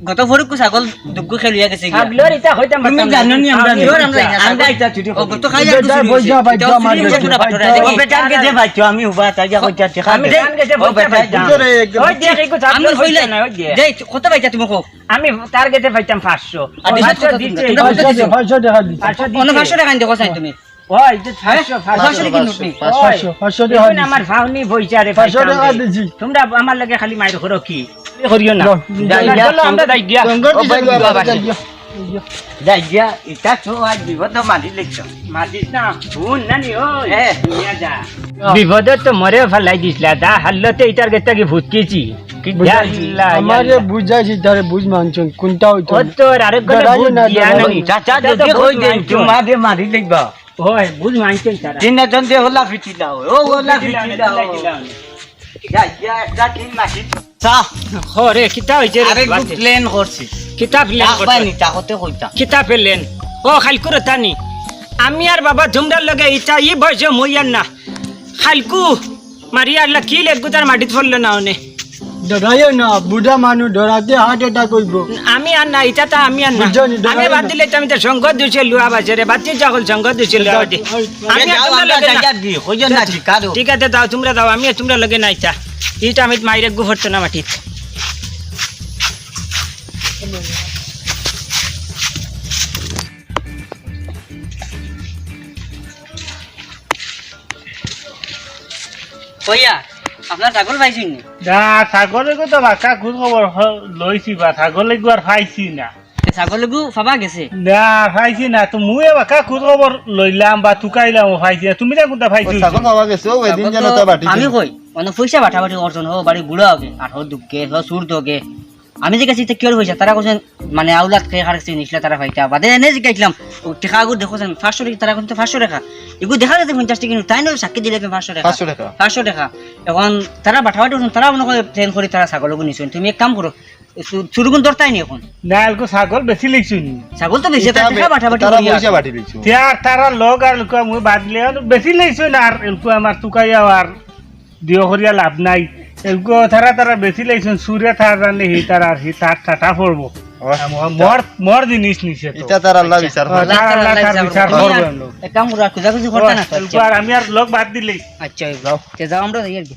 গত ফরক ছাগল দুগ্গ খেলিয়া গেছে গিয়া ছাগলের এটা হইতাম তুমি জানো নি আমরা আমরা এটা ছুটি ও গত খাই আর বইজা বাইজা আমার ও বেটার কে যে ভাইছো আমি হুবা তাই যা কইতা ঠিক আমি জান গেছে ও বেটা ওই দেখ একটু আমি ছাগলের কইলে হইলা না ওই যে দেই কত বাইটা তুমি কো আমি টার্গেটে পাইতাম 500 আর 500 দিতে 500 টাকা দিছি 500 অন্য দিতে 500 টাকা দিতে কোসাই তুমি ওই যে 500 কি নোট নেই 500 টাকা দিন আমার ফাউনি বইচারে 500 টাকা দিছি তোমরা আমার লাগে খালি মাইর করো কি করিও না চলো আমরা যাই গিয়া যাই গিয়া এটা তো আজ বিপদ মারি লিখছ মাতিস না শুন নানি ও নিয়া যা বিপদে তো মরে ফেলাই দিছলা দা হাল্লতে ইটার গেটা কি ভুতকেছি আমারে বুঝাইছি তারে বুঝ মানছন কোনটা হইতো ও তোর আরেক গলে বুঝ দিয়া নানি চাচা যদি কই দেন তোমা দে মারি লিখবা ওই বুঝ মানছেন তারা দিন জন দে হলা ফিটি দাও ও হলা ফিটি দাও যাই গিয়া একটা দিন মাটি সা হরে কিতা হইছে আরে প্লেন করছি কিতা প্লেন পাইনি তাহতে কইতা কিতা প্লেন ও খালকুর তানি আমি আর বাবা তোমরা লগে ইটা ই বয়সে মইয়ার না খালকু মারিয়া আল্লাহ কি লেগু তার মাটিত পড়লো না ওনে ডরাইও না বুড়া মানুষ ডরাতে হার্ট অ্যাটাক হইব আমি আর না এটা তো আমি আর না বুঝছনি, ডরাই আমি না। বাদ দিলে আমি তো সঙ্গ দিছে লুয়া বাজারে বাতি যাগল সঙ্গ দিছে লুয়া বাজে আমি আর তোমরা লগে না। দি কইজন না ঠিকারো ঠিক আছে দাও তোমরা দাও আমি আর তোমরা লগে না ইটা ইটা আমি মাইরে গু ভরতো না মাটিত কইয়া আপনার ছাগল পাইছেন নি না ছাগলের তো বাঁকা খোঁজ খবর লইছি বা ছাগল একবার পাইছি না ছাগলগু ফাবা গেছে না পাইছি না তো মুয়ে বাঁকা খোঁজ খবর লইলাম বা তুকাইলাম পাইছি না তুমি না কোনটা পাইছি ছাগল পাওয়া গেছে ও এদিন যেন তা বাটি আমি কই মানে পয়সা বাটাবাটি অর্জন হো বাড়ি বুড়া হবে আর হো দুঃখে হো সুর দোগে আমি যে কাছে কি হইছে তারা কোছেন মানে আউলাদ খেয়ে খারছে নিছলা তারা পাইতা বাদে এনে যে গাইলাম ও টিকাগু দেখোছেন 500 টাকা তারা কিন্তু 500 টাকা এগু দেখা যাচ্ছে 50 টাকা কিন্তু তাই না সাক্ষী দিলে 500 টাকা 500 টাকা 500 টাকা এখন তারা বাটাবাটি অর্জন তারা মনে করে ট্রেন করে তারা ছাগলগু নিছেন তুমি এক কাম করো সুরগুন দরতাই নি এখন না এলকো ছাগল বেশি লিখছি নি ছাগল তো বেশি টাকা বাটাবাটি তারা করিয়া পয়সা বাটি লইছো তারা লোক আর এলকো মুই বাদলে বেশি লিখছি না আর এলকো আমার তুকাইয়া আর দিও করিয়া লাভ নাই এলকো তারা বেশি লিখছেন সুরে তারা জানলে হি তার আর হি তার টাটা পড়বো মর জিনিস নিছে তো এটা তার আল্লাহ বিচার করে। আল্লাহ তার বিচার করবে এক কাম করো খুঁজা খুঁজি করতে না এলকো আর আমি আর লোক বাদ দিলেই আচ্ছা যাও তে যাও আমরা যাই আর কি